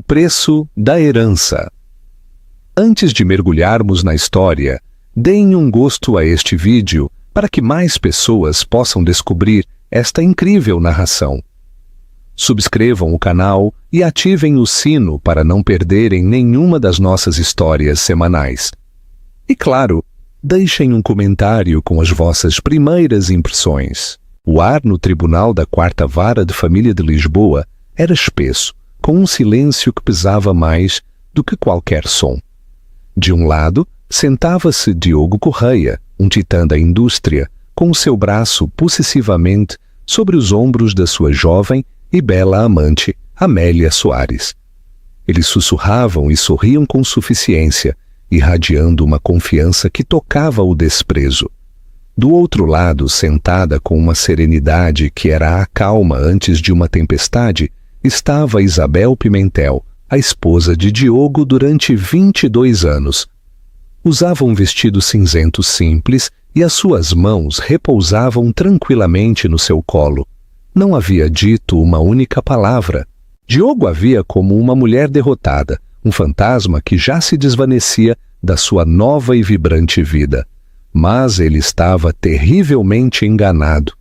preço da herança. Antes de mergulharmos na história, deem um gosto a este vídeo para que mais pessoas possam descobrir esta incrível narração. Subscrevam o canal e ativem o sino para não perderem nenhuma das nossas histórias semanais. E claro, deixem um comentário com as vossas primeiras impressões. O ar no tribunal da 4ª Vara de Família de Lisboa era espesso, com um silêncio que pesava mais do que qualquer som. De um lado, sentava-se Diogo Correia, um titã da indústria, com o seu braço possessivamente sobre os ombros da sua jovem e bela amante, Amélia Soares. Eles sussurravam e sorriam com suficiência, irradiando uma confiança que tocava o desprezo. Do outro lado, sentada com uma serenidade que era a calma antes de uma tempestade, estava Isabel Pimentel, a esposa de Diogo durante 22 anos. Usava um vestido cinzento simples e as suas mãos repousavam tranquilamente no seu colo. Não havia dito uma única palavra. Diogo a via como uma mulher derrotada, um fantasma que já se desvanecia da sua nova e vibrante vida. Mas ele estava terrivelmente enganado.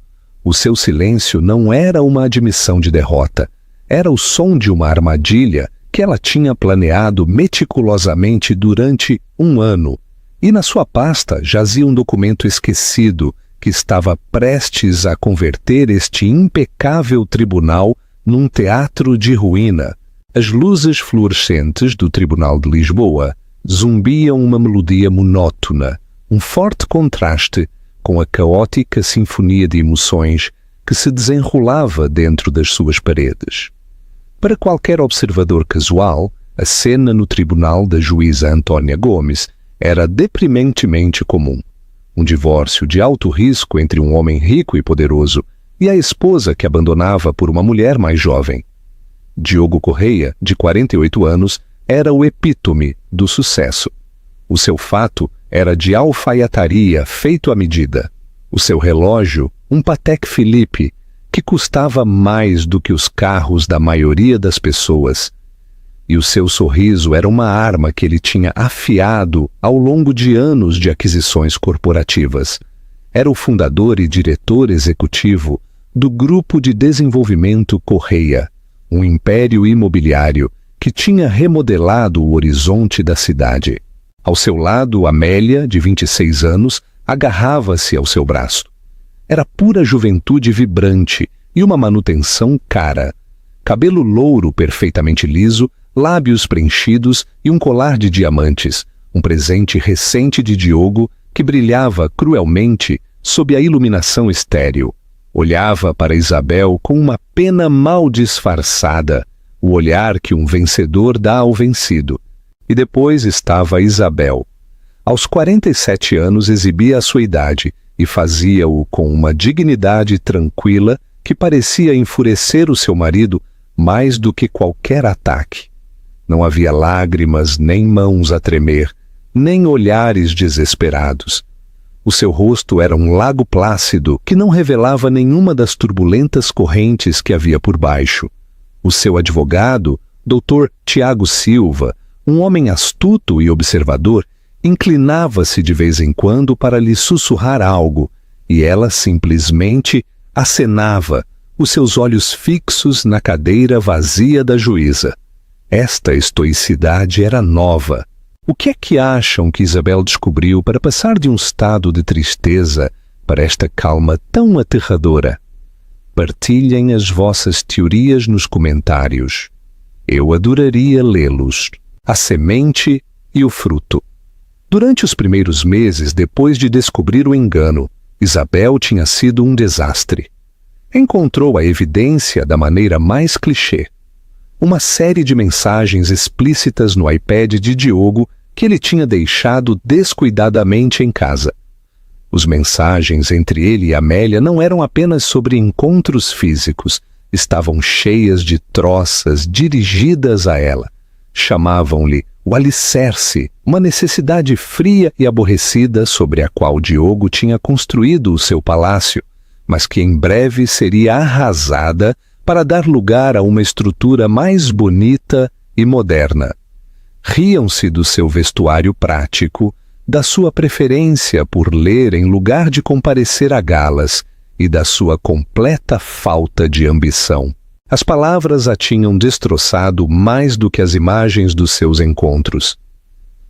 O seu silêncio não era uma admissão de derrota. Era o som de uma armadilha que ela tinha planeado meticulosamente durante 1 ano. E na sua pasta jazia um documento esquecido que estava prestes a converter este impecável tribunal num teatro de ruína. As luzes fluorescentes do Tribunal de Lisboa zumbiam uma melodia monótona, um forte contraste com a caótica sinfonia de emoções que se desenrolava dentro das suas paredes. Para qualquer observador casual, a cena no tribunal da juíza Antônia Gomes era deprimentemente comum. Um divórcio de alto risco entre um homem rico e poderoso e a esposa que abandonava por uma mulher mais jovem. Diogo Correia, de 48 anos, era o epítome do sucesso. O seu fato era de alfaiataria feito à medida. O seu relógio, um Patek Philippe, que custava mais do que os carros da maioria das pessoas. E o seu sorriso era uma arma que ele tinha afiado ao longo de anos de aquisições corporativas. Era o fundador e diretor executivo do Grupo de Desenvolvimento Correia, um império imobiliário que tinha remodelado o horizonte da cidade. Ao seu lado, Amélia, de 26 anos, agarrava-se ao seu braço. Era pura juventude vibrante e uma manutenção cara. Cabelo louro perfeitamente liso, lábios preenchidos e um colar de diamantes, um presente recente de Diogo que brilhava cruelmente sob a iluminação estéril. Olhava para Isabel com uma pena mal disfarçada, o olhar que um vencedor dá ao vencido. E depois estava Isabel. Aos 47 anos exibia a sua idade e fazia-o com uma dignidade tranquila que parecia enfurecer o seu marido mais do que qualquer ataque. Não havia lágrimas, nem mãos a tremer, nem olhares desesperados. O seu rosto era um lago plácido que não revelava nenhuma das turbulentas correntes que havia por baixo. O seu advogado, Dr. Tiago Silva, um homem astuto e observador, inclinava-se de vez em quando para lhe sussurrar algo, e ela simplesmente acenava, os seus olhos fixos na cadeira vazia da juíza. Esta estoicidade era nova. O que é que acham que Isabel descobriu para passar de um estado de tristeza para esta calma tão aterradora? Partilhem as vossas teorias nos comentários. Eu adoraria lê-los. A semente e o fruto. Durante os primeiros meses depois de descobrir o engano, Isabel tinha sido um desastre. Encontrou a evidência da maneira mais clichê. Uma série de mensagens explícitas no iPad de Diogo que ele tinha deixado descuidadamente em casa. As mensagens entre ele e Amélia não eram apenas sobre encontros físicos, estavam cheias de troças dirigidas a ela. Chamavam-lhe o alicerce, uma necessidade fria e aborrecida sobre a qual Diogo tinha construído o seu palácio, mas que em breve seria arrasada para dar lugar a uma estrutura mais bonita e moderna. Riam-se do seu vestuário prático, da sua preferência por ler em lugar de comparecer a galas e da sua completa falta de ambição. As palavras a tinham destroçado mais do que as imagens dos seus encontros.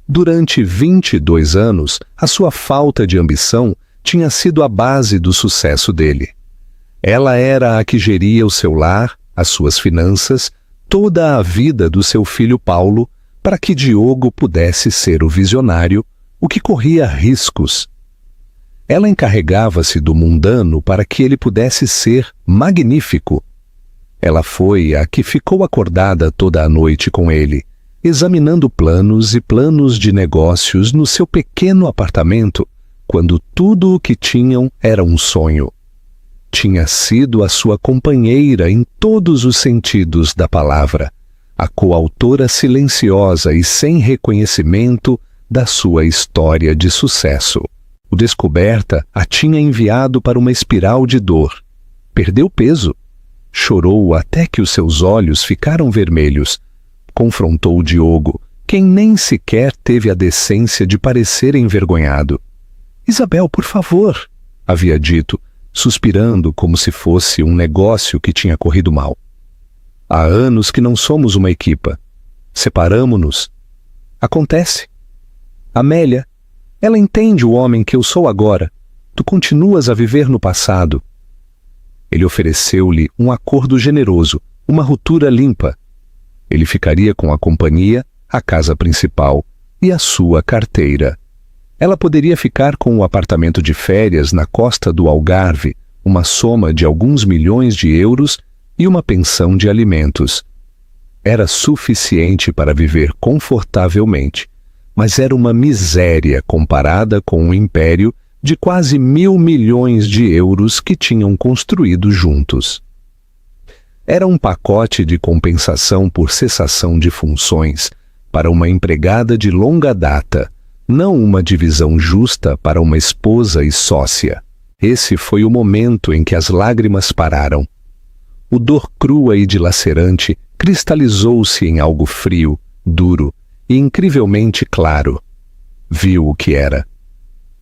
Durante 22 anos, a sua falta de ambição tinha sido a base do sucesso dele. Ela era a que geria o seu lar, as suas finanças, toda a vida do seu filho Paulo, para que Diogo pudesse ser o visionário, o que corria riscos. Ela encarregava-se do mundano para que ele pudesse ser magnífico. Ela foi a que ficou acordada toda a noite com ele, examinando planos e planos de negócios no seu pequeno apartamento, quando tudo o que tinham era um sonho. Tinha sido a sua companheira em todos os sentidos da palavra, a coautora silenciosa e sem reconhecimento da sua história de sucesso. O descoberta a tinha enviado para uma espiral de dor. Perdeu peso. Chorou até que os seus olhos ficaram vermelhos. Confrontou o Diogo, quem nem sequer teve a decência de parecer envergonhado. «Isabel, por favor», havia dito, suspirando como se fosse um negócio que tinha corrido mal. «Há anos que não somos uma equipa. Separamo-nos. Acontece. Amélia, ela entende o homem que eu sou agora. Tu continuas a viver no passado». Ele ofereceu-lhe um acordo generoso, uma ruptura limpa. Ele ficaria com a companhia, a casa principal e a sua carteira. Ela poderia ficar com o apartamento de férias na costa do Algarve, uma soma de alguns milhões de euros e uma pensão de alimentos. Era suficiente para viver confortavelmente, mas era uma miséria comparada com o império de quase 1.000 milhões de euros que tinham construído juntos. Era um pacote de compensação por cessação de funções para uma empregada de longa data, não uma divisão justa para uma esposa e sócia. Esse foi o momento em que as lágrimas pararam. O dor crua e dilacerante cristalizou-se em algo frio, duro e incrivelmente claro. Viu o que era.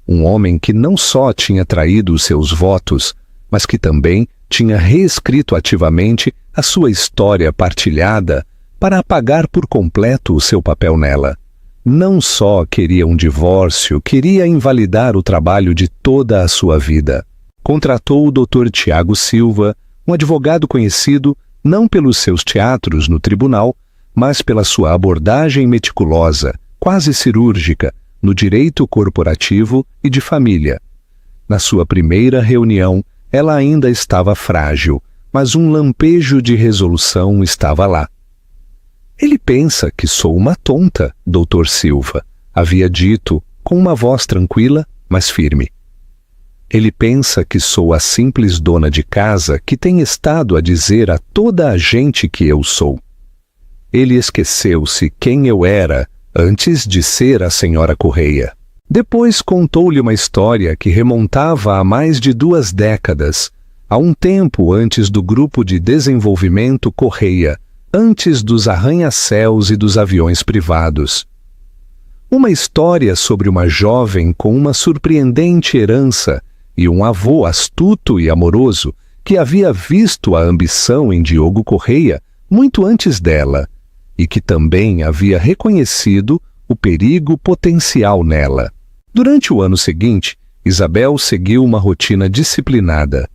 Um homem que não só tinha traído os seus votos, mas que também tinha reescrito ativamente a sua história partilhada para apagar por completo o seu papel nela. Não só queria um divórcio, queria invalidar o trabalho de toda a sua vida. Contratou o Dr. Tiago Silva, um advogado conhecido não pelos seus teatros no tribunal, mas pela sua abordagem meticulosa, quase cirúrgica, no direito corporativo e de família. Na sua primeira reunião, ela ainda estava frágil, mas um lampejo de resolução estava lá. «Ele pensa que sou uma tonta, Dr. Silva», havia dito, com uma voz tranquila, mas firme. «Ele pensa que sou a simples dona de casa que tem estado a dizer a toda a gente que eu sou. Ele esqueceu-se quem eu era antes de ser a senhora Correia». Depois contou-lhe uma história que remontava a mais de 2 décadas, a um tempo antes do grupo de desenvolvimento Correia, antes dos arranha-céus e dos aviões privados. Uma história sobre uma jovem com uma surpreendente herança e um avô astuto e amoroso que havia visto a ambição em Diogo Correia muito antes dela e que também havia reconhecido o perigo potencial nela. Durante o ano seguinte, Isabel seguiu uma rotina disciplinada.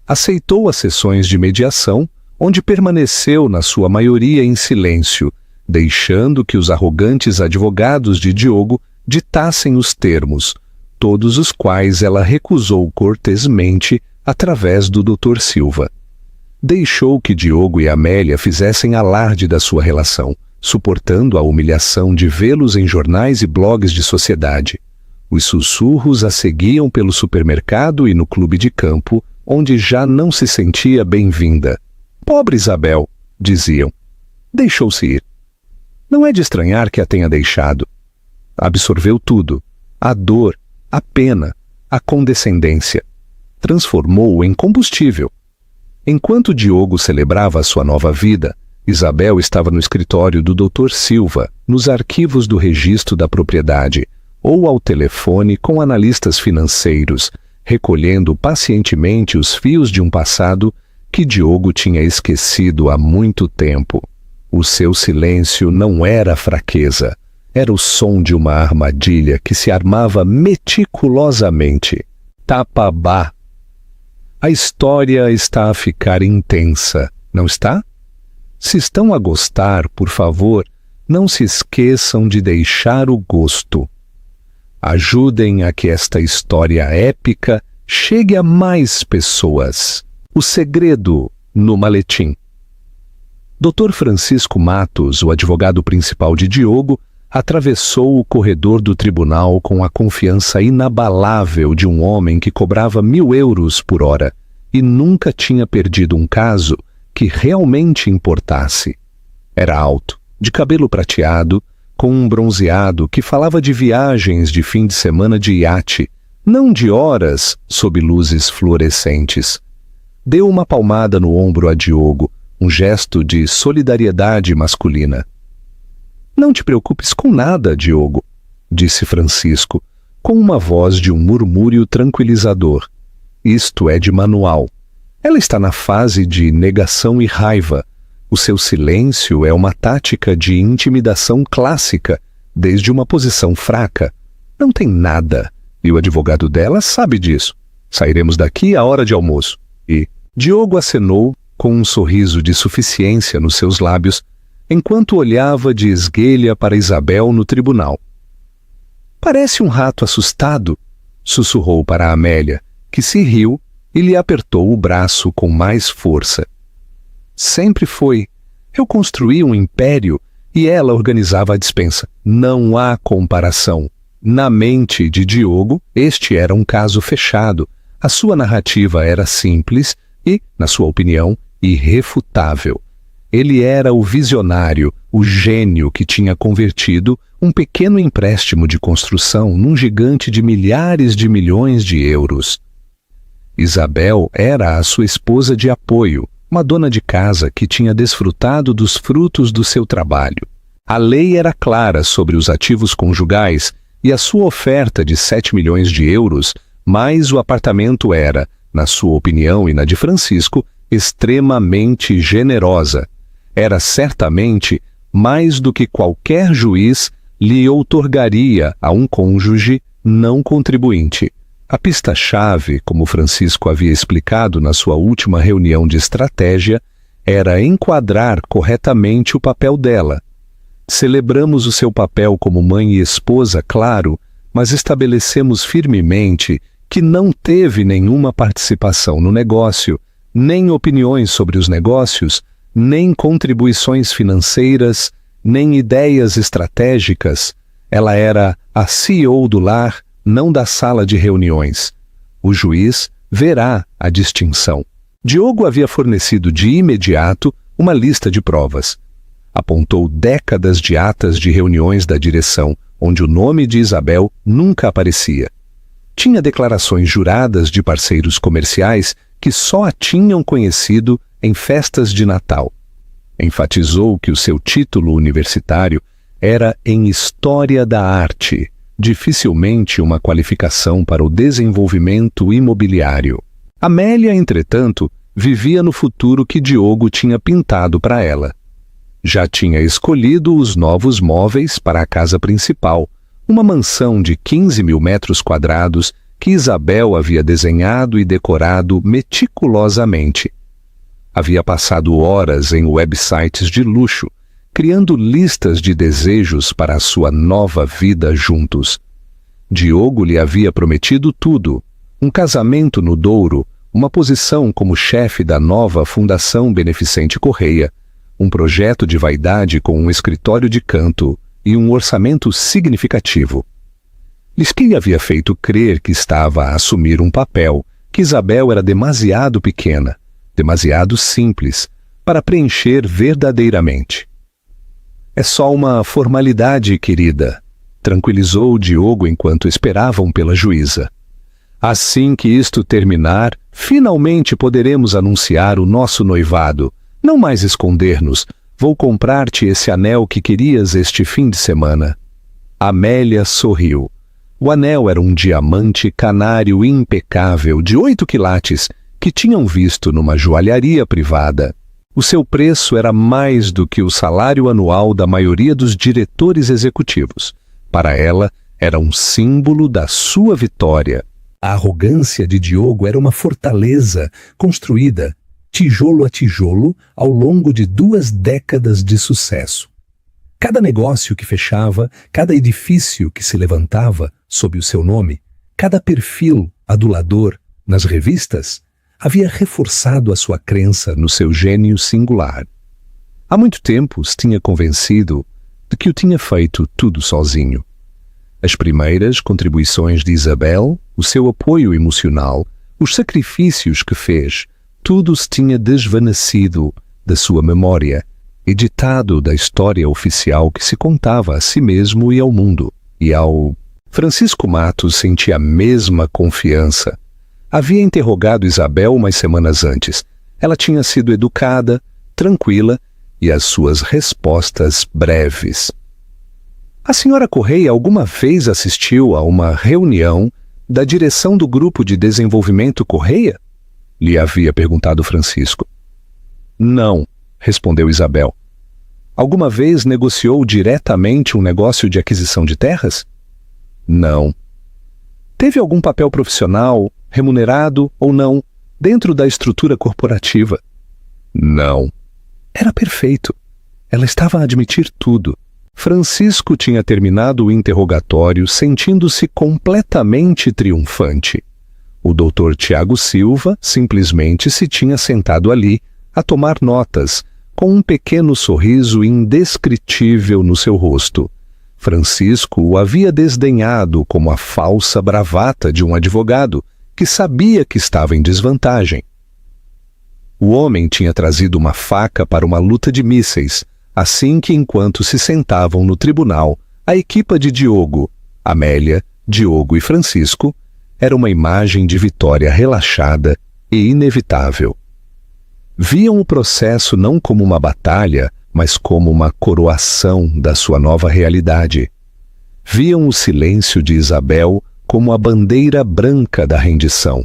Aceitou as sessões de mediação, onde permaneceu na sua maioria em silêncio, deixando que os arrogantes advogados de Diogo ditassem os termos, todos os quais ela recusou cortesmente através do Dr. Silva. Deixou que Diogo e Amélia fizessem alarde da sua relação, suportando a humilhação de vê-los em jornais e blogs de sociedade. Os sussurros a seguiam pelo supermercado e no clube de campo, onde já não se sentia bem-vinda. «Pobre Isabel», diziam. Deixou-se ir. Não é de estranhar que a tenha deixado. Absorveu tudo, a dor, a pena, a condescendência. Transformou-o em combustível. Enquanto Diogo celebrava a sua nova vida, Isabel estava no escritório do Dr. Silva, nos arquivos do registro da propriedade, ou ao telefone com analistas financeiros, recolhendo pacientemente os fios de um passado que Diogo tinha esquecido há muito tempo. O seu silêncio não era fraqueza, era o som de uma armadilha que se armava meticulosamente. Tapabá. A história está a ficar intensa, não está? Se estão a gostar, por favor, não se esqueçam de deixar o gosto. Ajudem a que esta história épica chegue a mais pessoas. O segredo no maletim. Dr. Francisco Matos, o advogado principal de Diogo, atravessou o corredor do tribunal com a confiança inabalável de um homem que cobrava 1.000 euros por hora e nunca tinha perdido um caso que realmente importasse. Era alto, de cabelo prateado, com um bronzeado que falava de viagens de fim de semana de iate, não de horas sob luzes fluorescentes. Deu uma palmada no ombro a Diogo, um gesto de solidariedade masculina. Não te preocupes com nada, Diogo, disse Francisco, com uma voz de um murmúrio tranquilizador. Isto é de manual. Ela está na fase de negação e raiva. O seu silêncio é uma tática de intimidação clássica, desde uma posição fraca. Não tem nada, e o advogado dela sabe disso. Sairemos daqui à hora de almoço. E Diogo acenou com um sorriso de suficiência nos seus lábios, enquanto olhava de esguelha para Isabel no tribunal. Parece um rato assustado, sussurrou para Amélia, que se riu e lhe apertou o braço com mais força. Sempre foi. Eu construí um império e ela organizava a despensa. Não há comparação. Na mente de Diogo, este era um caso fechado. A sua narrativa era simples e, na sua opinião, irrefutável. Ele era o visionário, o gênio que tinha convertido um pequeno empréstimo de construção num gigante de milhares de milhões de euros. Isabel era a sua esposa de apoio, uma dona de casa que tinha desfrutado dos frutos do seu trabalho. A lei era clara sobre os ativos conjugais e a sua oferta de 7 milhões de euros, mais o apartamento era, na sua opinião e na de Francisco, extremamente generosa. Era certamente mais do que qualquer juiz lhe outorgaria a um cônjuge não contribuinte. A pista-chave, como Francisco havia explicado na sua última reunião de estratégia, era enquadrar corretamente o papel dela. Celebramos o seu papel como mãe e esposa, claro, mas estabelecemos firmemente que não teve nenhuma participação no negócio, nem opiniões sobre os negócios, nem contribuições financeiras, nem ideias estratégicas. Ela era a CEO do lar, não da sala de reuniões. O juiz verá a distinção. Diogo havia fornecido de imediato uma lista de provas. Apontou décadas de atas de reuniões da direção, onde o nome de Isabel nunca aparecia. Tinha declarações juradas de parceiros comerciais que só a tinham conhecido em festas de Natal. Enfatizou que o seu título universitário era em História da Arte, dificilmente uma qualificação para o desenvolvimento imobiliário. Amélia, entretanto, vivia no futuro que Diogo tinha pintado para ela. Já tinha escolhido os novos móveis para a casa principal, uma mansão de 15 mil metros quadrados que Isabel havia desenhado e decorado meticulosamente. Havia passado horas em websites de luxo, criando listas de desejos para a sua nova vida juntos. Diogo lhe havia prometido tudo: um casamento no Douro, uma posição como chefe da nova Fundação Beneficente Correia, um projeto de vaidade com um escritório de canto e um orçamento significativo. Lisquet havia feito crer que estava a assumir um papel, que Isabel era demasiado pequena, demasiado simples, para preencher verdadeiramente. É só uma formalidade, querida, tranquilizou Diogo enquanto esperavam pela juíza. Assim que isto terminar, finalmente poderemos anunciar o nosso noivado, não mais esconder-nos, Vou comprar-te esse anel que querias este fim de semana. Amélia sorriu. O anel era um diamante canário impecável de 8 quilates que tinham visto numa joalharia privada. O seu preço era mais do que o salário anual da maioria dos diretores executivos. Para ela, era um símbolo da sua vitória. A arrogância de Diogo era uma fortaleza construída, tijolo a tijolo, ao longo de 2 décadas de sucesso. Cada negócio que fechava, cada edifício que se levantava sob o seu nome, cada perfil adulador nas revistas, havia reforçado a sua crença no seu gênio singular. Há muito tempo os tinha convencido de que o tinha feito tudo sozinho. As primeiras contribuições de Isabel, o seu apoio emocional, os sacrifícios que fez, tudo se tinha desvanecido da sua memória, editado da história oficial que se contava a si mesmo e ao mundo. E ao Francisco Matos sentia a mesma confiança. Havia interrogado Isabel umas semanas antes. Ela tinha sido educada, tranquila e as suas respostas breves. A senhora Correia alguma vez assistiu a uma reunião da direção do Grupo de Desenvolvimento Correia? Lhe havia perguntado Francisco. Não, respondeu Isabel. Alguma vez negociou diretamente um negócio de aquisição de terras? Não. Teve algum papel profissional, remunerado ou não, dentro da estrutura corporativa? Não. Era perfeito. Ela estava a admitir tudo. Francisco tinha terminado o interrogatório sentindo-se completamente triunfante. O Dr. Tiago Silva simplesmente se tinha sentado ali a tomar notas, com um pequeno sorriso indescritível no seu rosto. Francisco o havia desdenhado como a falsa bravata de um advogado que sabia que estava em desvantagem. O homem tinha trazido uma faca para uma luta de mísseis, assim que, enquanto se sentavam no tribunal, a equipa de Diogo, Amélia, Diogo e Francisco, era uma imagem de vitória relaxada e inevitável. Viam o processo não como uma batalha, mas como uma coroação da sua nova realidade. Viam o silêncio de Isabel como a bandeira branca da rendição.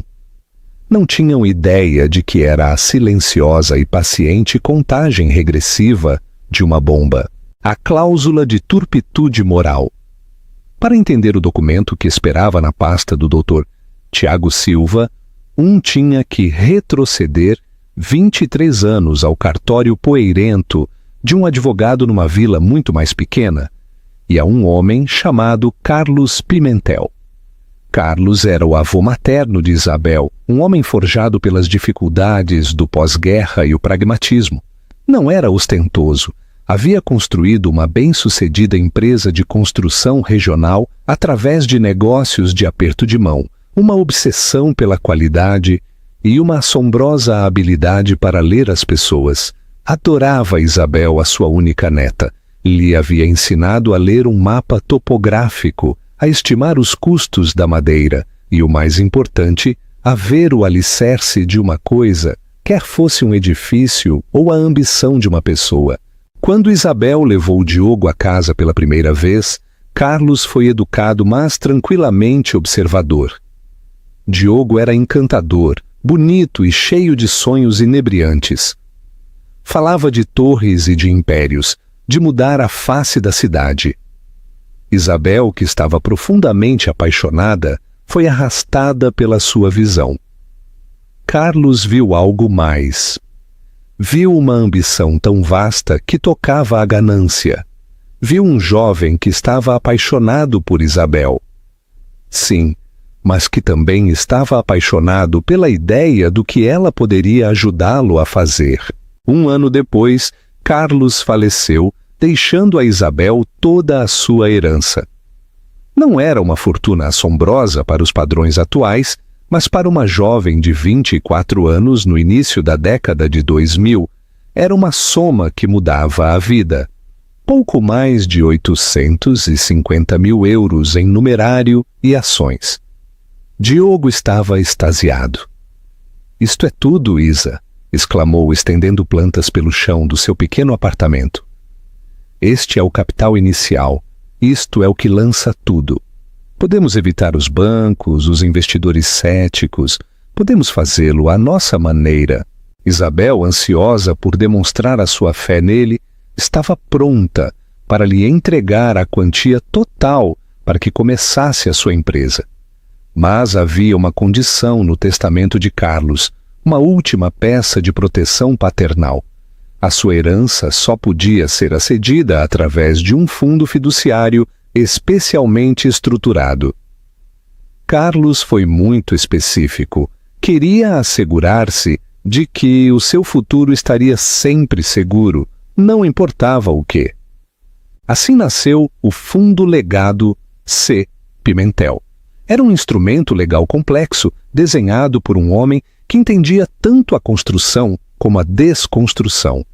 Não tinham ideia de que era a silenciosa e paciente contagem regressiva de uma bomba, a cláusula de turpitude moral. Para entender o documento que esperava na pasta do Dr. Tiago Silva, tinha que retroceder 23 anos ao cartório poeirento de um advogado numa vila muito mais pequena, e a um homem chamado Carlos Pimentel. Carlos era o avô materno de Isabel, um homem forjado pelas dificuldades do pós-guerra e o pragmatismo. Não era ostentoso. Havia construído uma bem-sucedida empresa de construção regional através de negócios de aperto de mão, uma obsessão pela qualidade e uma assombrosa habilidade para ler as pessoas. Adorava Isabel, a sua única neta. Lhe havia ensinado a ler um mapa topográfico, a estimar os custos da madeira e, o mais importante, a ver o alicerce de uma coisa, quer fosse um edifício ou a ambição de uma pessoa. Quando Isabel levou Diogo à casa pela primeira vez, Carlos foi educado, mas tranquilamente observador. Diogo era encantador, bonito e cheio de sonhos inebriantes. Falava de torres e de impérios, de mudar a face da cidade. Isabel, que estava profundamente apaixonada, foi arrastada pela sua visão. Carlos viu algo mais. Viu uma ambição tão vasta que tocava a ganância. Viu um jovem que estava apaixonado por Isabel. Sim, mas que também estava apaixonado pela ideia do que ela poderia ajudá-lo a fazer. 1 ano depois, Carlos faleceu, deixando a Isabel toda a sua herança. Não era uma fortuna assombrosa para os padrões atuais, mas para uma jovem de 24 anos no início da década de 2000, era uma soma que mudava a vida. Pouco mais de 850 mil euros em numerário e ações. Diogo estava extasiado. Isto é tudo, Isa. exclamou, estendendo plantas pelo chão do seu pequeno apartamento. Este é o capital inicial. Isto é o que lança tudo. Podemos evitar os bancos, os investidores céticos. Podemos fazê-lo à nossa maneira. Isabel, ansiosa por demonstrar a sua fé nele, estava pronta para lhe entregar a quantia total para que começasse a sua empresa. Mas havia uma condição no testamento de Carlos, uma última peça de proteção paternal. A sua herança só podia ser acedida através de um fundo fiduciário especialmente estruturado. Carlos foi muito específico. Queria assegurar-se de que o seu futuro estaria sempre seguro, não importava o quê. Assim nasceu o Fundo Legado C. Pimentel. Era um instrumento legal complexo, desenhado por um homem que entendia tanto a construção como a desconstrução.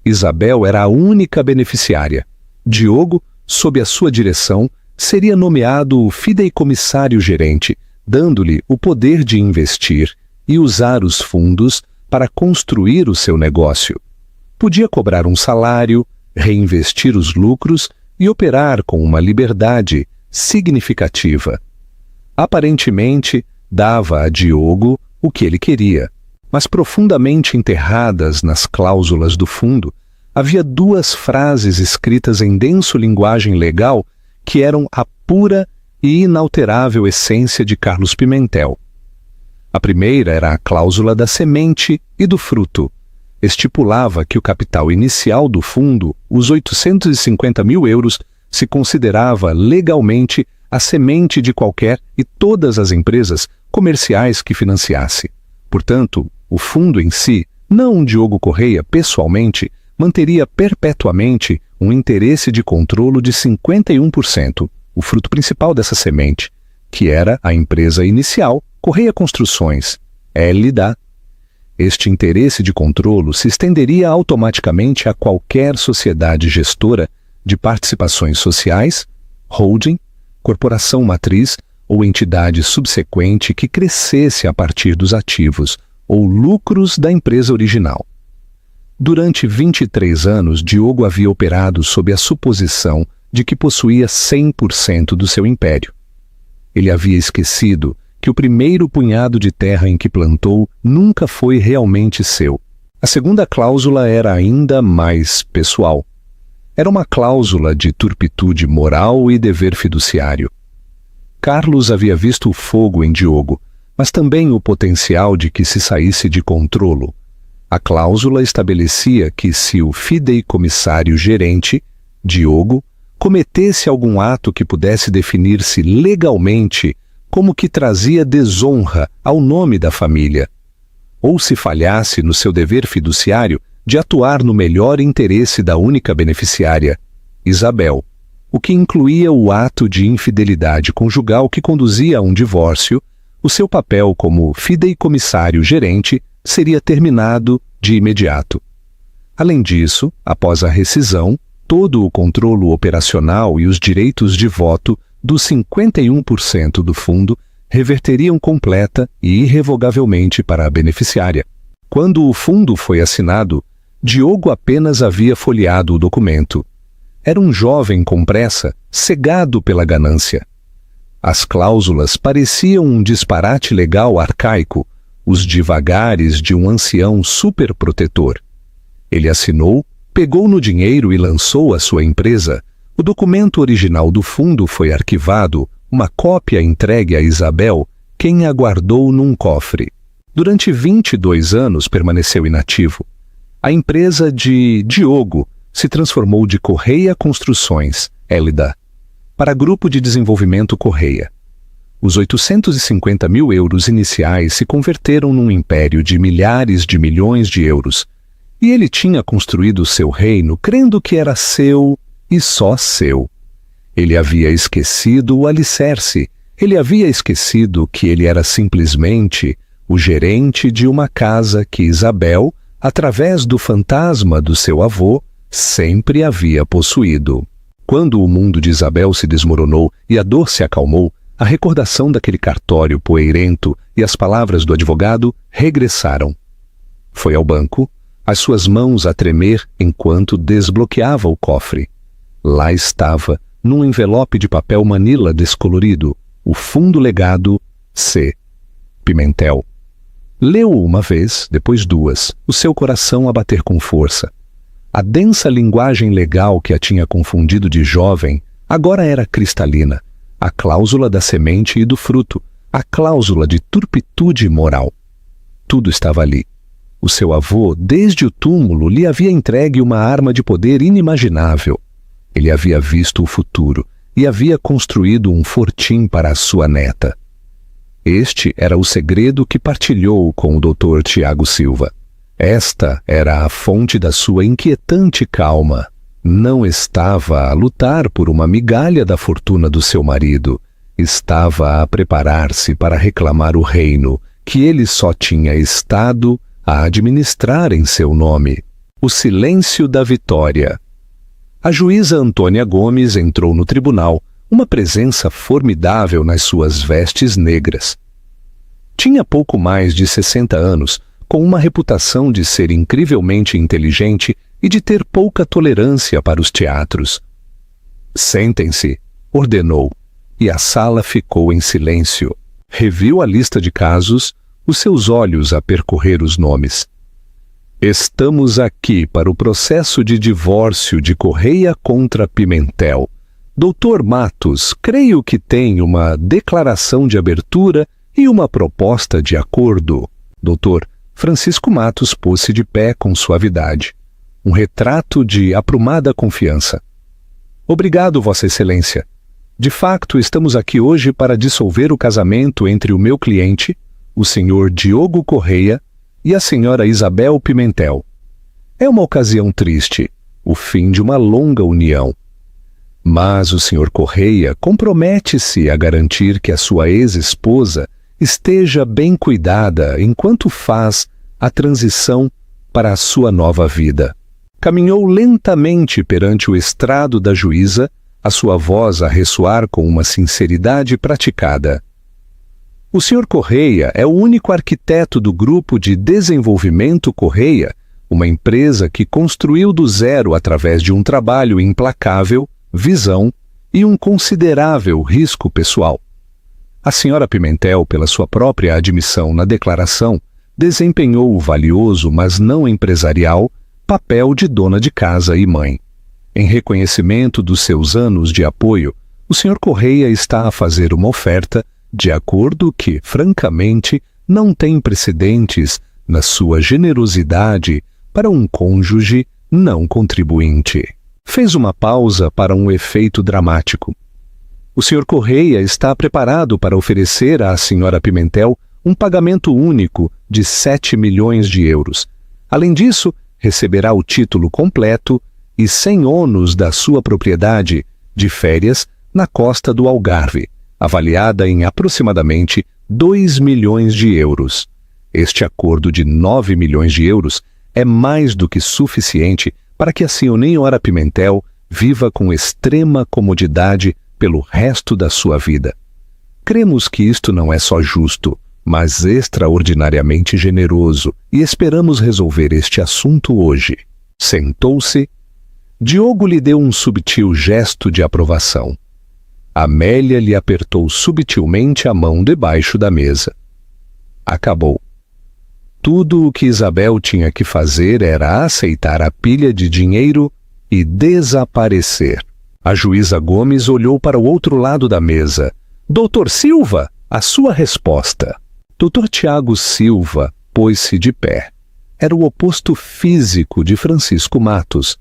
Isabel era a única beneficiária. Diogo, sob a sua direção, seria nomeado o fideicomissário-gerente, dando-lhe o poder de investir e usar os fundos para construir o seu negócio. Podia cobrar um salário, reinvestir os lucros e operar com uma liberdade significativa. Aparentemente, dava a Diogo o que ele queria, mas profundamente enterradas nas cláusulas do fundo, havia duas frases escritas em denso linguagem legal que eram a pura e inalterável essência de Carlos Pimentel. A primeira era a cláusula da semente e do fruto. Estipulava que o capital inicial do fundo, os 850 mil euros, se considerava legalmente a semente de qualquer e todas as empresas comerciais que financiasse. Portanto, o fundo em si, não Diogo Correia pessoalmente, manteria perpetuamente um interesse de controlo de 51%, o fruto principal dessa semente, que era a empresa inicial, Correia Construções, LDA. Este interesse de controlo se estenderia automaticamente a qualquer sociedade gestora de participações sociais, holding, corporação matriz ou entidade subsequente que crescesse a partir dos ativos ou lucros da empresa original. Durante 23 anos, Diogo havia operado sob a suposição de que possuía 100% do seu império. Ele havia esquecido que o primeiro punhado de terra em que plantou nunca foi realmente seu. A segunda cláusula era ainda mais pessoal. Era uma cláusula de turpitude moral e dever fiduciário. Carlos havia visto o fogo em Diogo, mas também o potencial de que se saísse de controlo. A cláusula estabelecia que se o fideicomissário-gerente, Diogo, cometesse algum ato que pudesse definir-se legalmente como que trazia desonra ao nome da família, ou se falhasse no seu dever fiduciário de atuar no melhor interesse da única beneficiária, Isabel, o que incluía o ato de infidelidade conjugal que conduzia a um divórcio, o seu papel como fideicomissário-gerente seria terminado de imediato. Além disso, após a rescisão, todo o controlo operacional e os direitos de voto dos 51% do fundo reverteriam completa e irrevogavelmente para a beneficiária. Quando o fundo foi assinado, Diogo apenas havia folheado o documento. Era um jovem com pressa, cegado pela ganância. As cláusulas pareciam um disparate legal arcaico, os divagares de um ancião superprotetor. Ele assinou, pegou no dinheiro e lançou a sua empresa. O documento original do fundo foi arquivado, uma cópia entregue a Isabel, quem a guardou num cofre. Durante 22 anos permaneceu inativo. A empresa de Diogo se transformou de Correia Construções, LDA, para Grupo de Desenvolvimento Correia. Os 850 mil euros iniciais se converteram num império de milhares de milhões de euros, e ele tinha construído seu reino crendo que era seu e só seu. Ele havia esquecido o alicerce, ele havia esquecido que ele era simplesmente o gerente de uma casa que Isabel, através do fantasma do seu avô, sempre havia possuído. Quando o mundo de Isabel se desmoronou e a dor se acalmou, a recordação daquele cartório poeirento e as palavras do advogado regressaram. Foi ao banco, as suas mãos a tremer enquanto desbloqueava o cofre. Lá estava, num envelope de papel manila descolorido, o fundo legado C. Pimentel. Leu-o uma vez, depois duas, o seu coração a bater com força. A densa linguagem legal que a tinha confundido de jovem agora era cristalina. A cláusula da semente e do fruto, a cláusula de turpitude moral. Tudo estava ali. O seu avô, desde o túmulo, lhe havia entregue uma arma de poder inimaginável. Ele havia visto o futuro e havia construído um fortim para a sua neta. Este era o segredo que partilhou com o Dr. Tiago Silva. Esta era a fonte da sua inquietante calma. Não estava a lutar por uma migalha da fortuna do seu marido. Estava a preparar-se para reclamar o reino que ele só tinha estado a administrar em seu nome. O silêncio da vitória. A juíza Antônia Gomes entrou no tribunal, uma presença formidável nas suas vestes negras. Tinha pouco mais de 60 anos, com uma reputação de ser incrivelmente inteligente e de ter pouca tolerância para os teatros. "Sentem-se", ordenou, e a sala ficou em silêncio. Reviu a lista de casos, os seus olhos a percorrer os nomes. "Estamos aqui para o processo de divórcio de Correia contra Pimentel. Dr. Matos, creio que tem uma declaração de abertura e uma proposta de acordo." Dr. Francisco Matos pôs-se de pé com suavidade. Um retrato de aprumada confiança. "Obrigado, Vossa Excelência. De facto, estamos aqui hoje para dissolver o casamento entre o meu cliente, o Sr. Diogo Correia, e a Sra. Isabel Pimentel. É uma ocasião triste, o fim de uma longa união. Mas o Sr. Correia compromete-se a garantir que a sua ex-esposa esteja bem cuidada enquanto faz a transição para a sua nova vida." Caminhou lentamente perante o estrado da juíza, a sua voz a ressoar com uma sinceridade praticada. "O Sr. Correia é o único arquiteto do Grupo de Desenvolvimento Correia, uma empresa que construiu do zero através de um trabalho implacável, visão e um considerável risco pessoal. A Sra. Pimentel, pela sua própria admissão na declaração, desempenhou o valioso, mas não empresarial, papel de dona de casa e mãe. Em reconhecimento dos seus anos de apoio, o Sr. Correia está a fazer uma oferta de acordo que, francamente, não tem precedentes na sua generosidade para um cônjuge não contribuinte." Fez uma pausa para um efeito dramático. "O Sr. Correia está preparado para oferecer à Sra. Pimentel um pagamento único de 7 milhões de euros. Além disso, receberá o título completo e sem ônus da sua propriedade de férias na costa do Algarve, avaliada em aproximadamente 2 milhões de euros. Este acordo de 9 milhões de euros é mais do que suficiente para que a Sra. Pimentel viva com extrema comodidade pelo resto da sua vida. Cremos que isto não é só justo, mas extraordinariamente generoso, e esperamos resolver este assunto hoje." Sentou-se. Diogo lhe deu um subtil gesto de aprovação. Amélia lhe apertou subtilmente a mão debaixo da mesa. Acabou. Tudo o que Isabel tinha que fazer era aceitar a pilha de dinheiro e desaparecer. A juíza Gomes olhou para o outro lado da mesa. "Doutor Silva, a sua resposta." Dr. Tiago Silva pôs-se de pé. Era o oposto físico de Francisco Matos,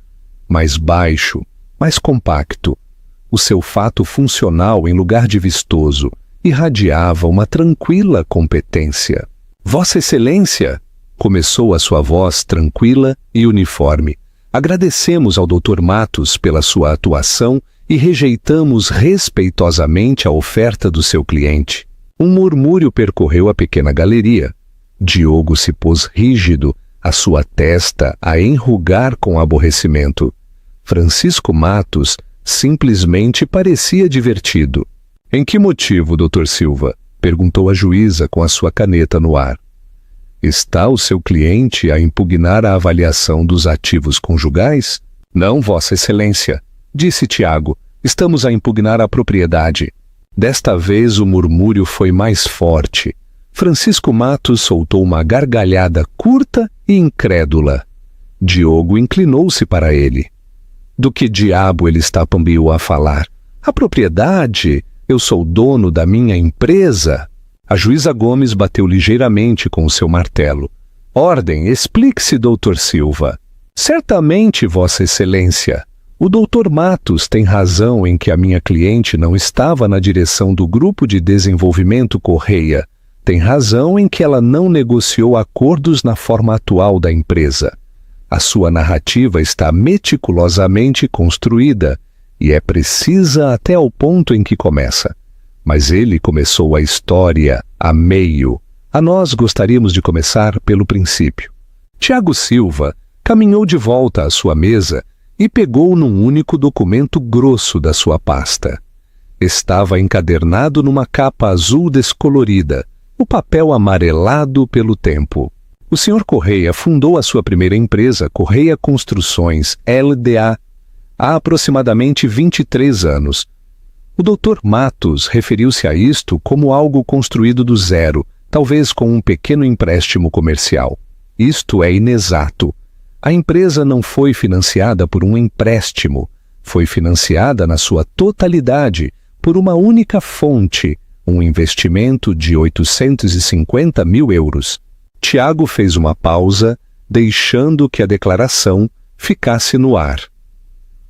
mais baixo, mais compacto. O seu fato funcional, em lugar de vistoso, irradiava uma tranquila competência. "Vossa Excelência", começou a sua voz tranquila e uniforme, "agradecemos ao Dr. Matos pela sua atuação e rejeitamos respeitosamente a oferta do seu cliente." Um murmúrio percorreu a pequena galeria. Diogo se pôs rígido, a sua testa a enrugar com aborrecimento. Francisco Matos simplesmente parecia divertido. "Em que motivo, Dr. Silva?" perguntou a juíza com a sua caneta no ar. Está o seu cliente a impugnar a avaliação dos ativos conjugais? Não, Vossa Excelência, disse Tiago. Estamos a impugnar a propriedade. Desta vez o murmúrio foi mais forte. Francisco Matos soltou uma gargalhada curta e incrédula. Diogo inclinou-se para ele. Do que diabo ele está pambiou a falar? A propriedade? Eu sou dono da minha empresa? A juíza Gomes bateu ligeiramente com o seu martelo. Ordem, explique-se, doutor Silva. Certamente, Vossa Excelência. O doutor Matos tem razão em que a minha cliente não estava na direção do Grupo de Desenvolvimento Correia. Tem razão em que ela não negociou acordos na forma atual da empresa. A sua narrativa está meticulosamente construída e é precisa até ao ponto em que começa. Mas ele começou a história a meio. A nós gostaríamos de começar pelo princípio. Tiago Silva caminhou de volta à sua mesa e pegou num único documento grosso da sua pasta. Estava encadernado numa capa azul descolorida, o papel amarelado pelo tempo. O Sr. Correia fundou a sua primeira empresa, Correia Construções, LDA, há aproximadamente 23 anos. O Dr. Matos referiu-se a isto como algo construído do zero, talvez com um pequeno empréstimo comercial. Isto é inexato. A empresa não foi financiada por um empréstimo, foi financiada na sua totalidade por uma única fonte, um investimento de 850 mil euros. Tiago fez uma pausa, deixando que a declaração ficasse no ar.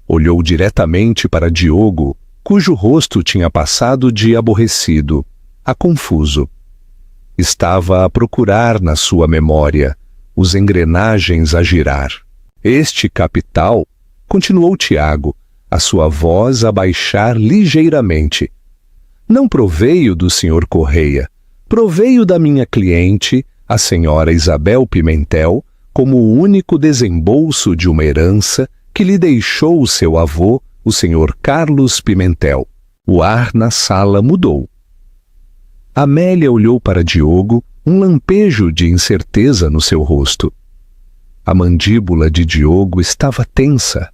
Olhou diretamente para Diogo, cujo rosto tinha passado de aborrecido a confuso. Estava a procurar na sua memória os engrenagens a girar. Este capital, continuou Tiago, a sua voz a baixar ligeiramente, não proveio do Sr. Correia, proveio da minha cliente, a senhora Isabel Pimentel, como o único desembolso de uma herança que lhe deixou o seu avô, o Sr. Carlos Pimentel. O ar na sala mudou. Amélia olhou para Diogo, um lampejo de incerteza no seu rosto. A mandíbula de Diogo estava tensa.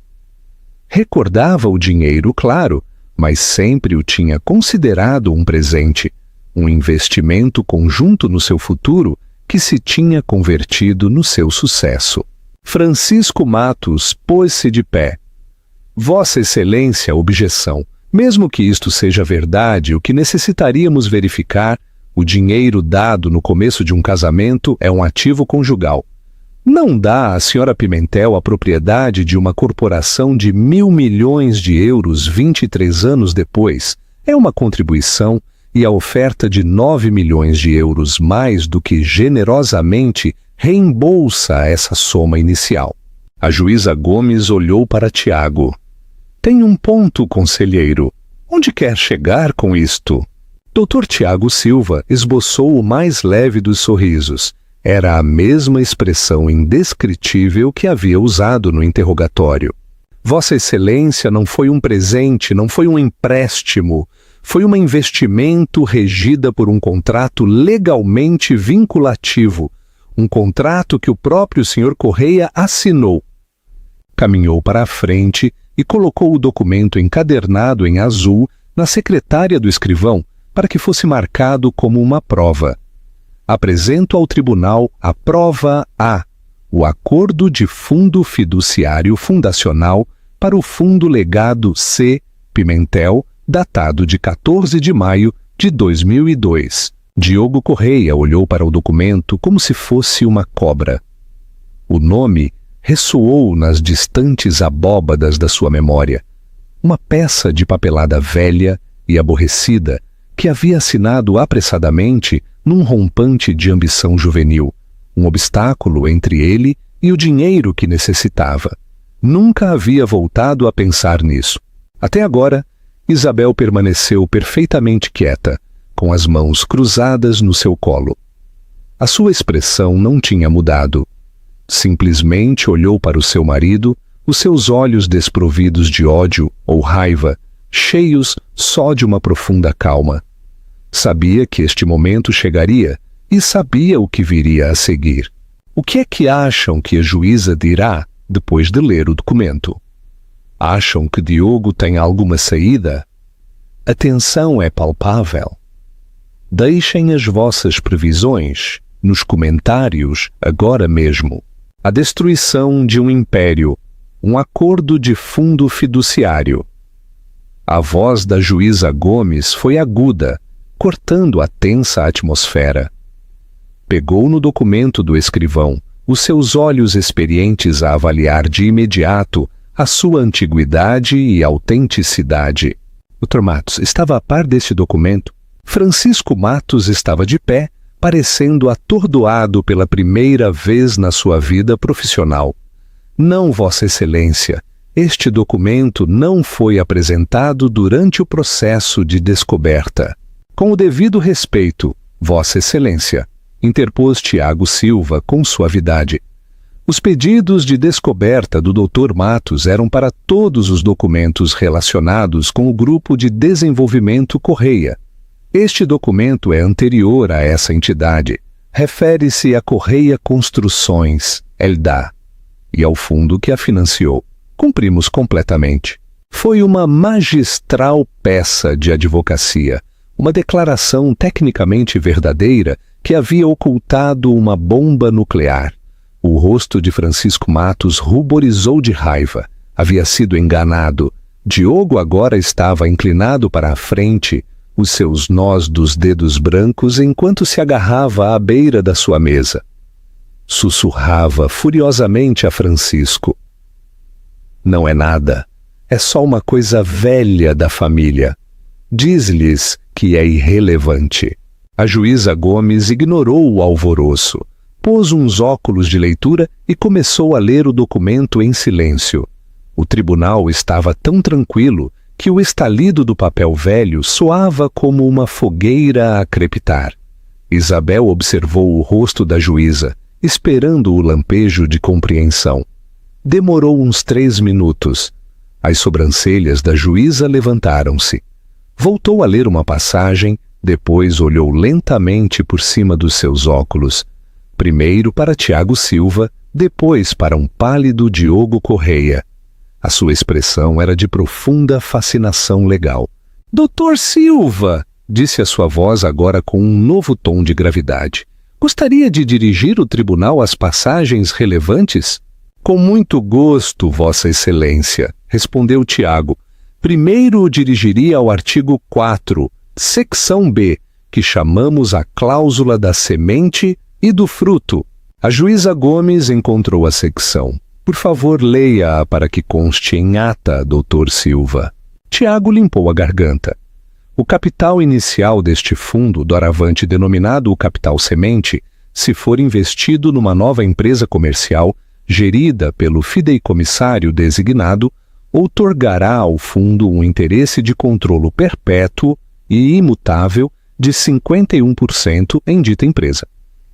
Recordava o dinheiro, claro, mas sempre o tinha considerado um presente, um investimento conjunto no seu futuro que se tinha convertido no seu sucesso. Francisco Matos pôs-se de pé. Vossa Excelência, objeção. Mesmo que isto seja verdade, o que necessitaríamos verificar, o dinheiro dado no começo de um casamento é um ativo conjugal. Não dá à senhora Pimentel a propriedade de uma corporação de 1.000 milhões de euros 23 anos depois. É uma contribuição e a oferta de 9 milhões de euros mais do que generosamente reembolsa essa soma inicial. A juíza Gomes olhou para Tiago. Tem um ponto, conselheiro. Onde quer chegar com isto? Dr. Tiago Silva esboçou o mais leve dos sorrisos. Era a mesma expressão indescritível que havia usado no interrogatório. Vossa Excelência não foi um presente, não foi um empréstimo. Foi um investimento regida por um contrato legalmente vinculativo. Um contrato que o próprio Sr. Correia assinou. Caminhou para a frente e colocou o documento encadernado em azul na secretária do escrivão para que fosse marcado como uma prova. Apresento ao tribunal a prova A, o acordo de fundo fiduciário fundacional para o fundo legado C. Pimentel, datado de 14 de maio de 2002. Diogo Correia olhou para o documento como se fosse uma cobra. O nome ressoou nas distantes abóbadas da sua memória. Uma peça de papelada velha e aborrecida que havia assinado apressadamente num rompante de ambição juvenil, um obstáculo entre ele e o dinheiro que necessitava. Nunca havia voltado a pensar nisso. Até agora, Isabel permaneceu perfeitamente quieta, com as mãos cruzadas no seu colo. A sua expressão não tinha mudado. Simplesmente olhou para o seu marido, os seus olhos desprovidos de ódio ou raiva, cheios só de uma profunda calma. Sabia que este momento chegaria e sabia o que viria a seguir. O que é que acham que a juíza dirá depois de ler o documento? Acham que Diogo tem alguma saída? A tensão é palpável. Deixem as vossas previsões nos comentários agora mesmo. A destruição de um império, um acordo de fundo fiduciário. A voz da juíza Gomes foi aguda, cortando a tensa atmosfera. Pegou no documento do escrivão, os seus olhos experientes a avaliar de imediato a sua antiguidade e autenticidade. Dr. Matos estava a par deste documento. Francisco Matos estava de pé, parecendo atordoado pela primeira vez na sua vida profissional. Não, Vossa Excelência, este documento não foi apresentado durante o processo de descoberta. Com o devido respeito, Vossa Excelência, interpôs Tiago Silva com suavidade. Os pedidos de descoberta do Dr. Matos eram para todos os documentos relacionados com o Grupo de Desenvolvimento Correia. Este documento é anterior a essa entidade. Refere-se à Correia Construções, LDA, e ao fundo que a financiou. Cumprimos completamente. Foi uma magistral peça de advocacia, uma declaração tecnicamente verdadeira que havia ocultado uma bomba nuclear. O rosto de Francisco Matos ruborizou de raiva. Havia sido enganado. Diogo agora estava inclinado para a frente, os seus nós dos dedos brancos enquanto se agarrava à beira da sua mesa. Sussurrava furiosamente a Francisco. Não é nada. É só uma coisa velha da família. Diz-lhes que é irrelevante. A juíza Gomes ignorou o alvoroço, pôs uns óculos de leitura e começou a ler o documento em silêncio. O tribunal estava tão tranquilo que o estalido do papel velho soava como uma fogueira a crepitar. Isabel observou o rosto da juíza, esperando o lampejo de compreensão. Demorou uns 3 minutos. As sobrancelhas da juíza levantaram-se. Voltou a ler uma passagem, depois olhou lentamente por cima dos seus óculos. Primeiro para Tiago Silva, depois para um pálido Diogo Correia. A sua expressão era de profunda fascinação legal. Doutor Silva, disse a sua voz agora com um novo tom de gravidade. Gostaria de dirigir o tribunal às passagens relevantes? Com muito gosto, Vossa Excelência, respondeu Tiago. Primeiro o dirigiria ao artigo 4, secção B, que chamamos a cláusula da semente e do fruto. A juíza Gomes encontrou a secção. Por favor, leia-a para que conste em ata, Dr. Silva. Tiago limpou a garganta. O capital inicial deste fundo, doravante denominado o capital semente, se for investido numa nova empresa comercial, gerida pelo fideicomissário designado, outorgará ao fundo um interesse de controlo perpétuo e imutável de 51% em dita empresa.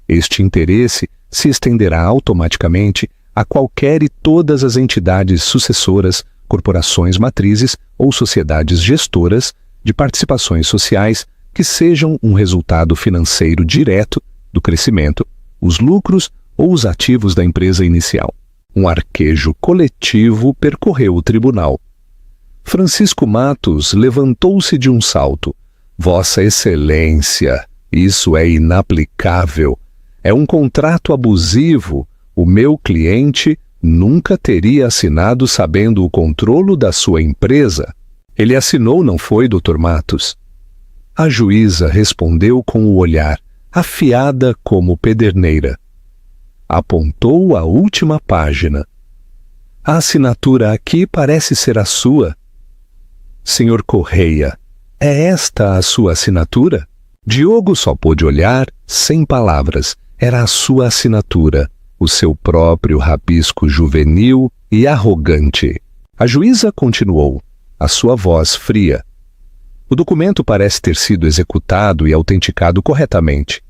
Este interesse se estenderá automaticamente a qualquer e todas as entidades sucessoras, corporações matrizes ou sociedades gestoras de participações sociais que sejam um resultado financeiro direto do crescimento, os lucros ou os ativos da empresa inicial. Um arquejo coletivo percorreu o tribunal. Francisco Matos levantou-se de um salto. Vossa Excelência, isso é inaplicável. É um contrato abusivo. O meu cliente nunca teria assinado sabendo o controlo da sua empresa. Ele assinou, não foi, Dr. Matos? A juíza respondeu com o olhar, afiada como pederneira. Apontou a última página. A assinatura aqui parece ser a sua. Senhor Correia, é esta a sua assinatura? Diogo só pôde olhar, sem palavras. Era a sua assinatura, o seu próprio rabisco juvenil e arrogante. A juíza continuou, a sua voz fria. O documento parece ter sido executado e autenticado corretamente.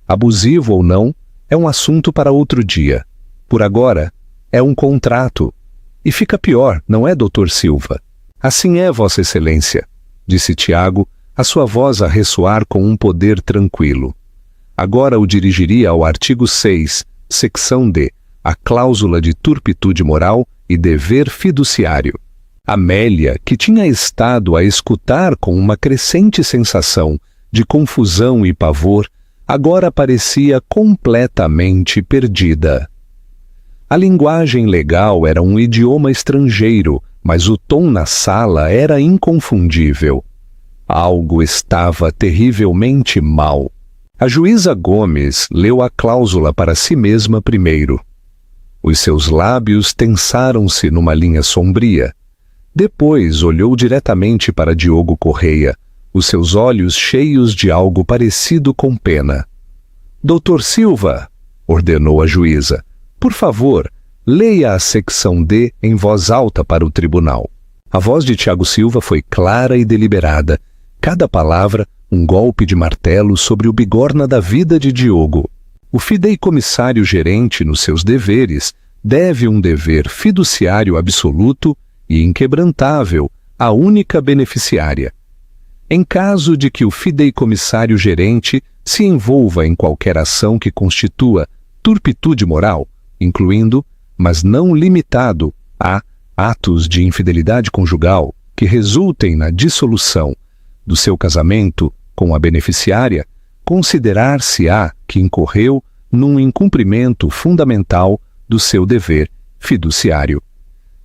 Abusivo ou não, é um assunto para outro dia. Por agora, é um contrato. E fica pior, não é, Dr. Silva? Assim é, Vossa Excelência, disse Tiago, a sua voz a ressoar com um poder tranquilo. Agora o dirigiria ao artigo 6, secção D, a cláusula de turpitude moral e dever fiduciário. Amélia, que tinha estado a escutar com uma crescente sensação de confusão e pavor, agora parecia completamente perdida. A linguagem legal era um idioma estrangeiro, mas o tom na sala era inconfundível. Algo estava terrivelmente mal. A juíza Gomes leu a cláusula para si mesma primeiro. Os seus lábios tensaram-se numa linha sombria. Depois olhou diretamente para Diogo Correia, os seus olhos cheios de algo parecido com pena. Doutor Silva, ordenou a juíza, por favor, leia a secção D em voz alta para o tribunal. A voz de Tiago Silva foi clara e deliberada, cada palavra um golpe de martelo sobre o bigorna da vida de Diogo. O fideicomissário gerente, nos seus deveres, deve um dever fiduciário absoluto e inquebrantável à única beneficiária. Em caso de que o fideicomissário gerente se envolva em qualquer ação que constitua turpitude moral, incluindo, mas não limitado, a atos de infidelidade conjugal que resultem na dissolução do seu casamento com a beneficiária, considerar-se-á que incorreu num incumprimento fundamental do seu dever fiduciário.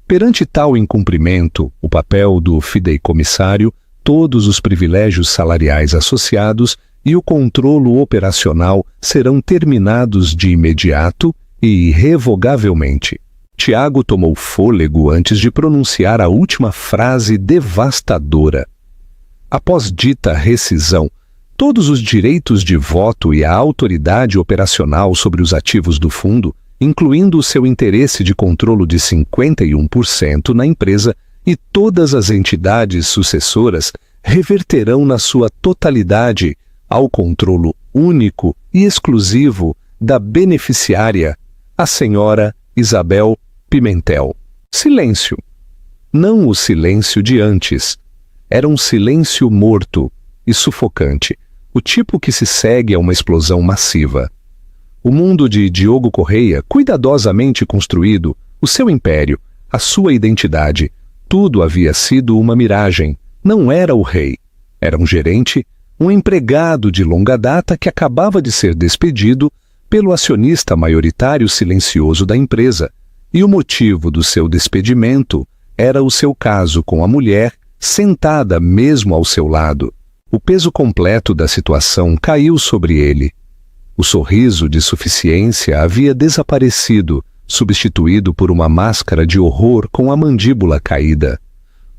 Perante tal incumprimento, o papel do fideicomissário, todos os privilégios salariais associados e o controlo operacional serão terminados de imediato e irrevogavelmente. Tiago tomou fôlego antes de pronunciar a última frase devastadora. Após dita rescisão, todos os direitos de voto e a autoridade operacional sobre os ativos do fundo, incluindo o seu interesse de controlo de 51% na empresa, e todas as entidades sucessoras reverterão na sua totalidade ao controlo único e exclusivo da beneficiária, a senhora Isabel Pimentel. Silêncio. Não o silêncio de antes. Era um silêncio morto e sufocante, o tipo que se segue a uma explosão massiva. O mundo de Diogo Correia, cuidadosamente construído, o seu império, a sua identidade, tudo havia sido uma miragem. Não era o rei. Era um gerente, um empregado de longa data que acabava de ser despedido pelo acionista maioritário silencioso da empresa, e o motivo do seu despedimento era o seu caso com a mulher sentada mesmo ao seu lado. O peso completo da situação caiu sobre ele. O sorriso de suficiência havia desaparecido, substituído por uma máscara de horror com a mandíbula caída.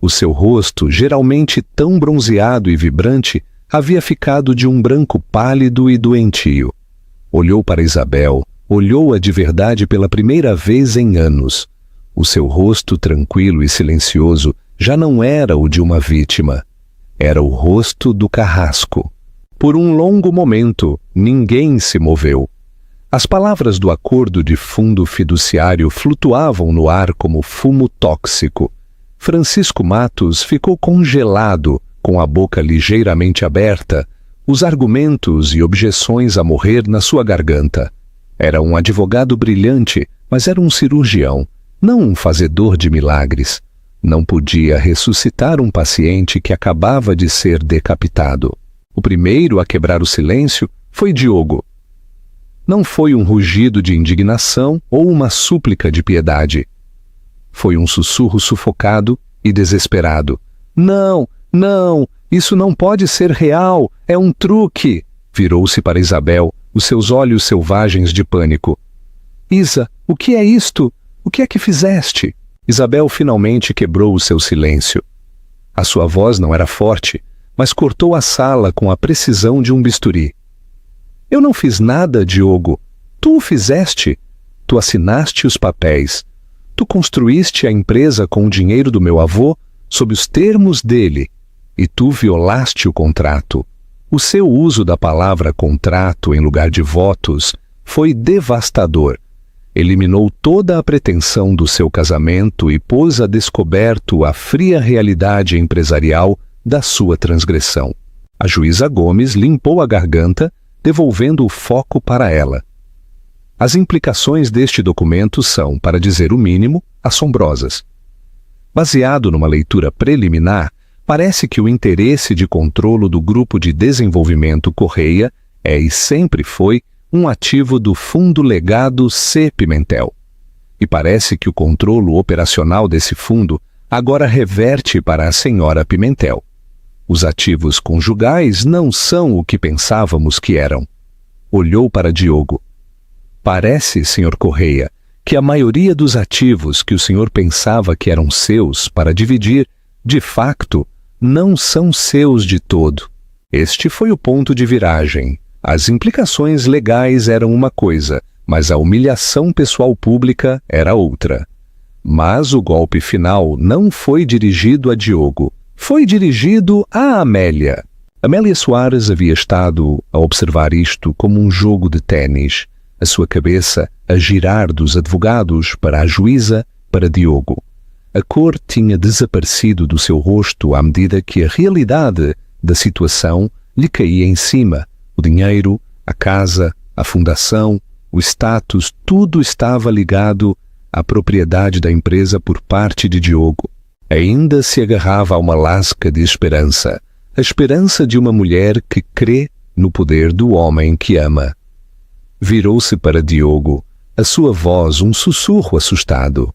O seu rosto, geralmente tão bronzeado e vibrante, havia ficado de um branco pálido e doentio. Olhou para Isabel, olhou-a de verdade pela primeira vez em anos. O seu rosto tranquilo e silencioso já não era o de uma vítima. Era o rosto do carrasco. Por um longo momento, ninguém se moveu. As palavras do acordo de fundo fiduciário flutuavam no ar como fumo tóxico. Francisco Matos ficou congelado, com a boca ligeiramente aberta, os argumentos e objeções a morrer na sua garganta. Era um advogado brilhante, mas era um cirurgião, não um fazedor de milagres. Não podia ressuscitar um paciente que acabava de ser decapitado. O primeiro a quebrar o silêncio foi Diogo. Não foi um rugido de indignação ou uma súplica de piedade. Foi um sussurro sufocado e desesperado. Não, não, isso não pode ser real, é um truque. Virou-se para Isabel, os seus olhos selvagens de pânico. Isa, o que é isto? O que é que fizeste? Isabel finalmente quebrou o seu silêncio. A sua voz não era forte, mas cortou a sala com a precisão de um bisturi. Eu não fiz nada, Diogo. Tu o fizeste. Tu assinaste os papéis. Tu construíste a empresa com o dinheiro do meu avô sob os termos dele. E tu violaste o contrato. O seu uso da palavra contrato em lugar de votos foi devastador. Eliminou toda a pretensão do seu casamento e pôs a descoberto a fria realidade empresarial da sua transgressão. A juíza Gomes limpou a garganta, devolvendo o foco para ela. As implicações deste documento são, para dizer o mínimo, assombrosas. Baseado numa leitura preliminar, parece que o interesse de controlo do Grupo de Desenvolvimento Correia é e sempre foi um ativo do Fundo Legado C. Pimentel. E parece que o controlo operacional desse fundo agora reverte para a senhora Pimentel. Os ativos conjugais não são o que pensávamos que eram. Olhou para Diogo. Parece, Sr. Correia, que a maioria dos ativos que o senhor pensava que eram seus para dividir, de facto, não são seus de todo. Este foi o ponto de viragem. As implicações legais eram uma coisa, mas a humilhação pessoal pública era outra. Mas o golpe final não foi dirigido a Diogo, foi dirigido a Amélia. Amélia Soares havia estado a observar isto como um jogo de ténis, a sua cabeça a girar dos advogados para a juíza, para Diogo. A cor tinha desaparecido do seu rosto à medida que a realidade da situação lhe caía em cima. O dinheiro, a casa, a fundação, o status, tudo estava ligado à propriedade da empresa por parte de Diogo. Ainda se agarrava a uma lasca de esperança, a esperança de uma mulher que crê no poder do homem que ama. Virou-se para Diogo, a sua voz um sussurro assustado.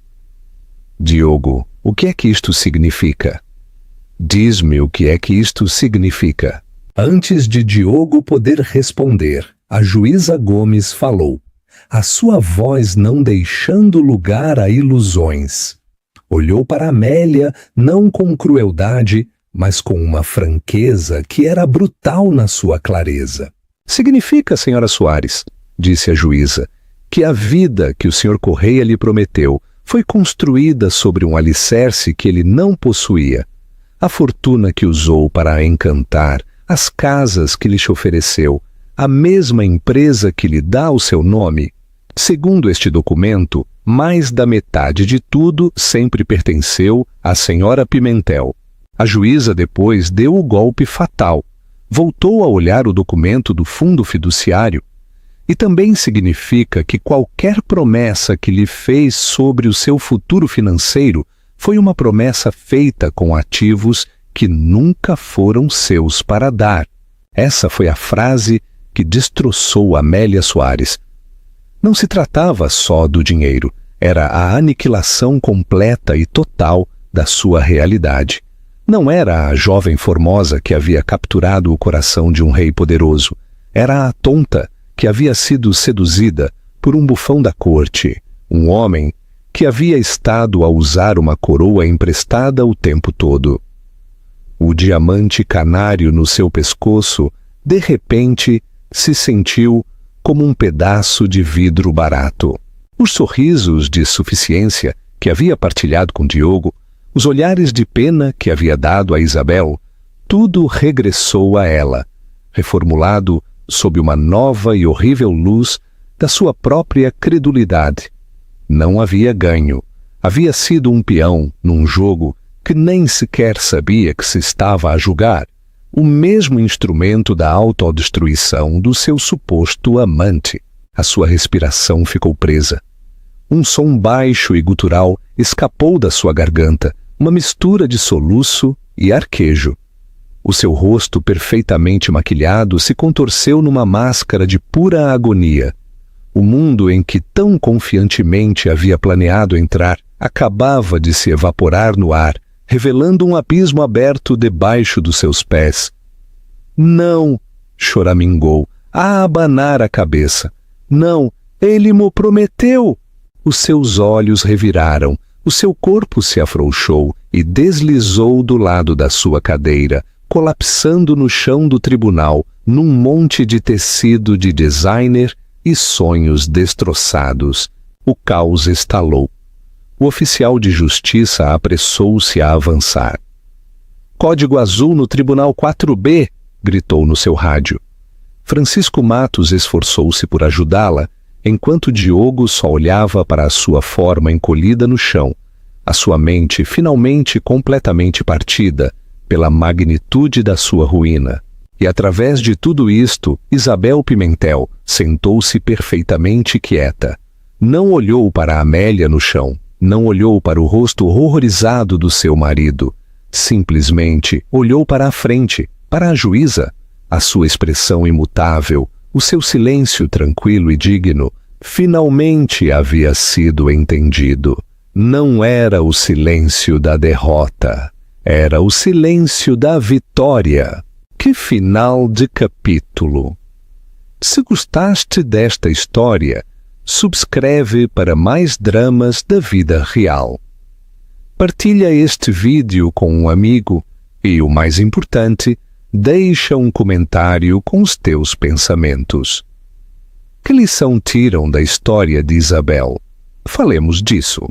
Diogo, o que é que isto significa? Diz-me o que é que isto significa. Antes de Diogo poder responder, a juíza Gomes falou, a sua voz não deixando lugar a ilusões. Olhou para Amélia, não com crueldade, mas com uma franqueza que era brutal na sua clareza. Significa, senhora Soares, disse a juíza, que a vida que o senhor Correia lhe prometeu foi construída sobre um alicerce que ele não possuía. A fortuna que usou para a encantar, as casas que lhe ofereceu, a mesma empresa que lhe dá o seu nome. Segundo este documento, mais da metade de tudo sempre pertenceu à senhora Pimentel. A juíza depois deu o golpe fatal. Voltou a olhar o documento do fundo fiduciário. E também significa que qualquer promessa que lhe fez sobre o seu futuro financeiro foi uma promessa feita com ativos que nunca foram seus para dar. Essa foi a frase que destroçou Amélia Soares. Não se tratava só do dinheiro, era a aniquilação completa e total da sua realidade. Não era a jovem formosa que havia capturado o coração de um rei poderoso, era a tonta que havia sido seduzida por um bufão da corte, um homem que havia estado a usar uma coroa emprestada o tempo todo. O diamante canário no seu pescoço, de repente, se sentiu como um pedaço de vidro barato. Os sorrisos de suficiência que havia partilhado com Diogo, os olhares de pena que havia dado a Isabel, tudo regressou a ela, reformulado sob uma nova e horrível luz da sua própria credulidade. Não havia ganho. Havia sido um peão num jogo que nem sequer sabia que se estava a jogar, o mesmo instrumento da autodestruição do seu suposto amante. A sua respiração ficou presa. Um som baixo e gutural escapou da sua garganta, uma mistura de soluço e arquejo. O seu rosto perfeitamente maquilhado se contorceu numa máscara de pura agonia. O mundo em que tão confiantemente havia planeado entrar acabava de se evaporar no ar, revelando um abismo aberto debaixo dos seus pés. Não, choramingou, a abanar a cabeça. Não, ele mo prometeu. Os seus olhos reviraram, o seu corpo se afrouxou e deslizou do lado da sua cadeira, colapsando no chão do tribunal, num monte de tecido de designer e sonhos destroçados. O caos estalou. O oficial de justiça apressou-se a avançar. Código azul no Tribunal 4B, gritou no seu rádio. Francisco Matos esforçou-se por ajudá-la, enquanto Diogo só olhava para a sua forma encolhida no chão, a sua mente finalmente completamente partida pela magnitude da sua ruína. E através de tudo isto, Isabel Pimentel sentou-se perfeitamente quieta. Não olhou para Amélia no chão, não olhou para o rosto horrorizado do seu marido. Simplesmente olhou para a frente, para a juíza. A sua expressão imutável, o seu silêncio tranquilo e digno, finalmente havia sido entendido. Não era o silêncio da derrota, era o silêncio da vitória. Que final de capítulo! Se gostaste desta história, subscreve para mais dramas da vida real. Partilha este vídeo com um amigo e, o mais importante, deixa um comentário com os teus pensamentos. Que lição tiram da história de Isabel? Falemos disso.